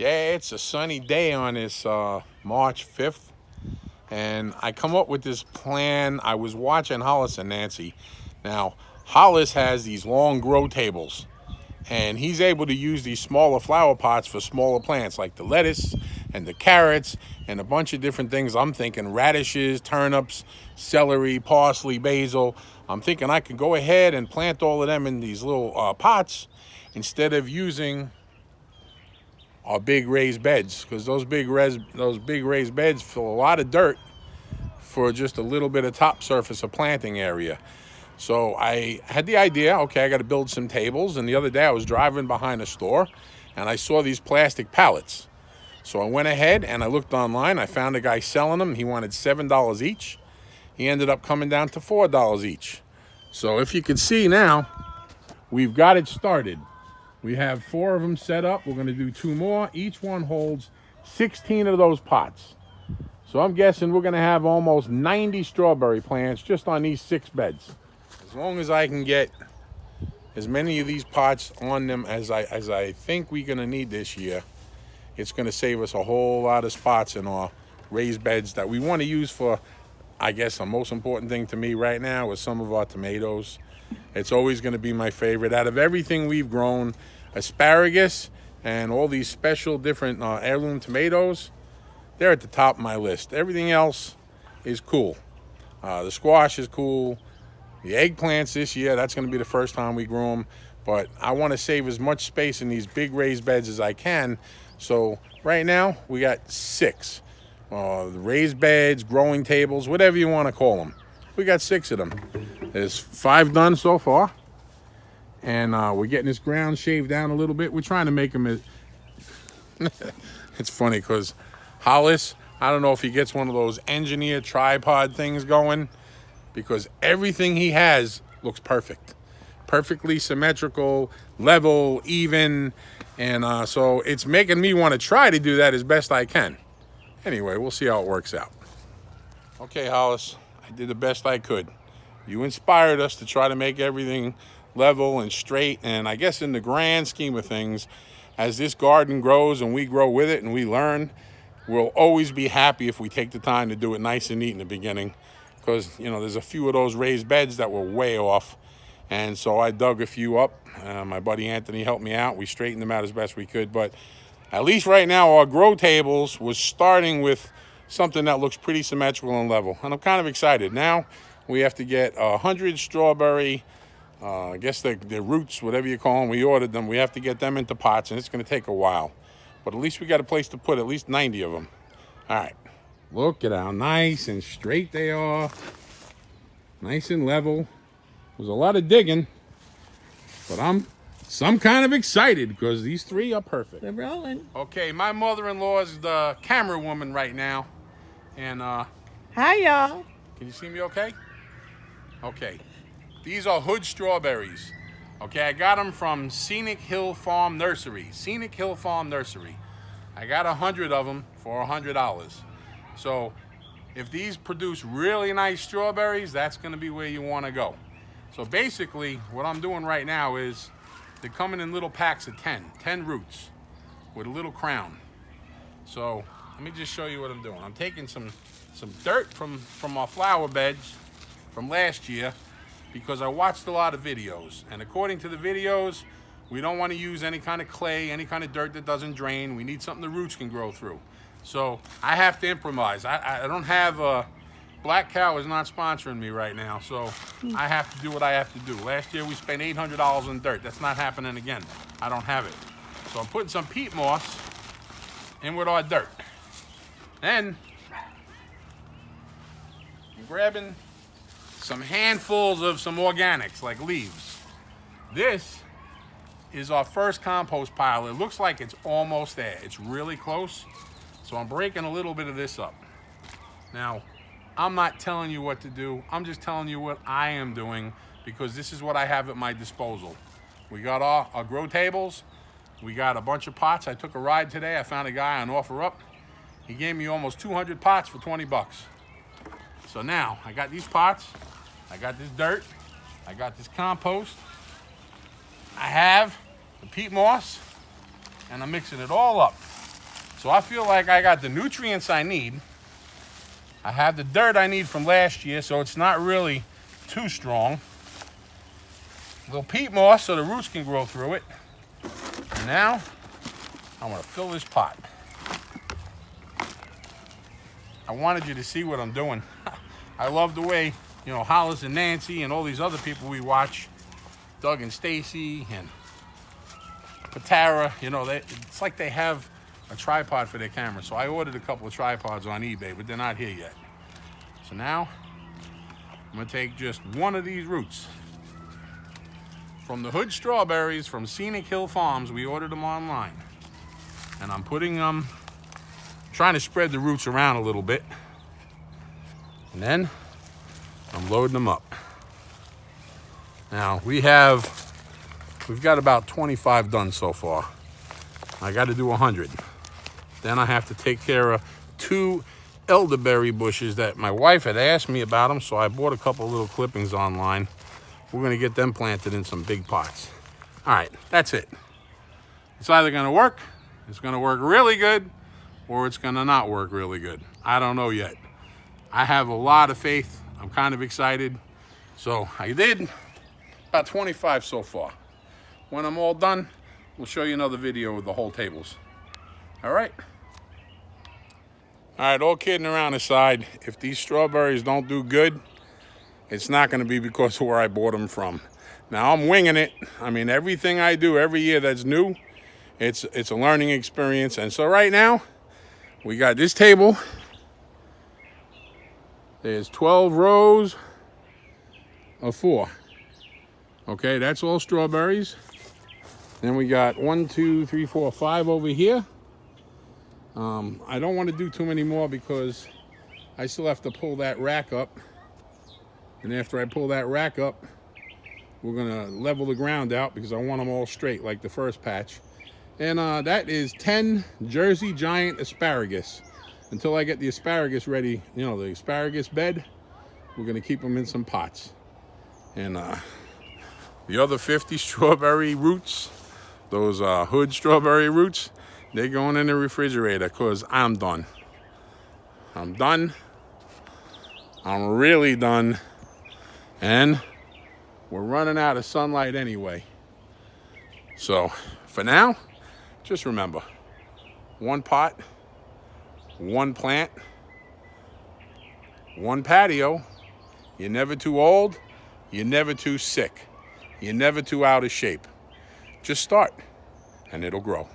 Yeah, it's a sunny day on this March 5th, and I come up with this plan. I was watching Hollis and Nancy. Now, Hollis has these long grow tables, and he's able to use these smaller flower pots for smaller plants like the lettuce and the carrots and a bunch of different things. I'm thinking radishes, turnips, celery, parsley, basil. I'm thinking I could go ahead and plant all of them in these little pots instead of using our big raised beds, because those big raised beds fill a lot of dirt for just a little bit of top surface of planting area. So I had the idea, okay, I got to build some tables. And the other day I was driving behind a store and I saw these plastic pallets. So I went ahead and I looked online. I found a guy selling them. He wanted $7 each. He ended up coming down to $4 each. So if you can see now, we've got it started. We have 4 of them set up. We're going to do 2 more. Each one holds 16 of those pots. So I'm guessing we're going to have almost 90 strawberry plants just on these 6 beds. As long as I can get as many of these pots on them as I think we're going to need this year, it's going to save us a whole lot of spots in our raised beds that we want to use for, I guess, the most important thing to me right now is some of our tomatoes. It's always going to be my favorite. Out of everything we've grown, asparagus and all these special different heirloom tomatoes, they're at the top of my list. Everything else is cool. The squash is cool. The eggplants this year, that's going to be the first time we grew them. But I want to save as much space in these big raised beds as I can. So right now, we got 6. The raised beds, growing tables, whatever you want to call them. We got 6 of them. There's 5 done so far. And we're getting this ground shaved down a little bit. We're trying to make them as... It's funny because Hollis, I don't know if he gets one of those engineer tripod things going, because everything he has looks perfect. Perfectly symmetrical, level, even. And so it's making me want to try to do that as best I can. Anyway, we'll see how it works out. Okay, Hollis, I did the best I could. You inspired us to try to make everything level and straight. And I guess in the grand scheme of things, as this garden grows and we grow with it and we learn, we'll always be happy if we take the time to do it nice and neat in the beginning. Because, you know, there's a few of those raised beds that were way off. And so I dug a few up. My buddy Anthony helped me out. We straightened them out as best we could. But at least right now, our grow tables was starting with something that looks pretty symmetrical and level. And I'm kind of excited. Now we have to get 100 strawberry, I guess the roots, whatever you call them. We ordered them. We have to get them into pots, and it's going to take a while. But at least we got a place to put at least 90 of them. All right. Look at how nice and straight they are. Nice and level. There's a lot of digging, but I'm some kind of excited because these 3 are perfect. We're rolling. Okay, my mother-in-law is the camera woman right now. And Hi, y'all. can you see me okay? Okay. These are hood strawberries. Okay, I got them from Scenic Hill Farm Nursery. Scenic Hill Farm Nursery. I got 100 of them for $100. So if these produce really nice strawberries, that's going to be where you want to go. So basically, what I'm doing right now is they're coming in little packs of 10 roots with a little crown. So let me just show you what I'm doing. I'm taking some dirt from our flower beds from last year because I watched a lot of videos. And according to the videos, we don't want to use any kind of clay, any kind of dirt that doesn't drain. We need something the roots can grow through. So I have to improvise. I don't have Black Cow is not sponsoring me right now, so I have to do what I have to do. Last year we spent $800 on dirt. That's not happening again. I don't have it. So I'm putting some peat moss in with our dirt. Then I'm grabbing some handfuls of some organics like leaves. This is our first compost pile. It looks like it's almost there. It's really close. So I'm breaking a little bit of this up. Now, I'm not telling you what to do. I'm just telling you what I am doing because this is what I have at my disposal. We got our grow tables. We got a bunch of pots. I took a ride today. I found a guy on OfferUp. He gave me almost 200 pots for 20 bucks. So now I got these pots. I got this dirt. I got this compost. I have the peat moss. And I'm mixing it all up. So I feel like I got the nutrients I need. I have the dirt I need from last year, so it's not really too strong. A little peat moss so the roots can grow through it. And now, I'm gonna fill this pot. I wanted you to see what I'm doing. I love the way, you know, Hollis and Nancy and all these other people we watch, Doug and Stacy and Patara, you know, it's like they have a tripod for their camera. So I ordered a couple of tripods on eBay, but they're not here yet. So now, I'm gonna take just one of these roots. From the Hood strawberries from Scenic Hill Farms, we ordered them online. And I'm putting them, trying to spread the roots around a little bit. And then, I'm loading them up. Now, we've got about 25 done so far. I gotta do 100. Then I have to take care of 2 elderberry bushes that my wife had asked me about them, so I bought a couple little clippings online. We're gonna get them planted in some big pots. All right, that's it. It's either gonna work, it's gonna work really good, or it's gonna not work really good. I don't know yet. I have a lot of faith. I'm kind of excited. So I did about 25 so far. When I'm all done, we'll show you another video of the whole tables. All right? All right, all kidding around aside, if these strawberries don't do good, it's not gonna be because of where I bought them from. Now I'm winging it. I mean, everything I do every year that's new, it's a learning experience. And so right now, we got this table. There's 12 rows of 4. Okay, that's all strawberries. Then we got 1, 2, 3, 4, 5 over here. I don't want to do too many more because I still have to pull that rack up. And after I pull that rack up, we're gonna level the ground out because I want them all straight like the first patch. And that is 10 Jersey Giant asparagus. Until I get the asparagus ready, you know, the asparagus bed, we're gonna keep them in some pots. And the other 50 strawberry roots, those Hood strawberry roots, they're going in the refrigerator because I'm done. I'm done. I'm really done. And we're running out of sunlight anyway. So for now, just remember, 1 pot, 1 plant, 1 patio. You're never too old. You're never too sick. You're never too out of shape. Just start and it'll grow.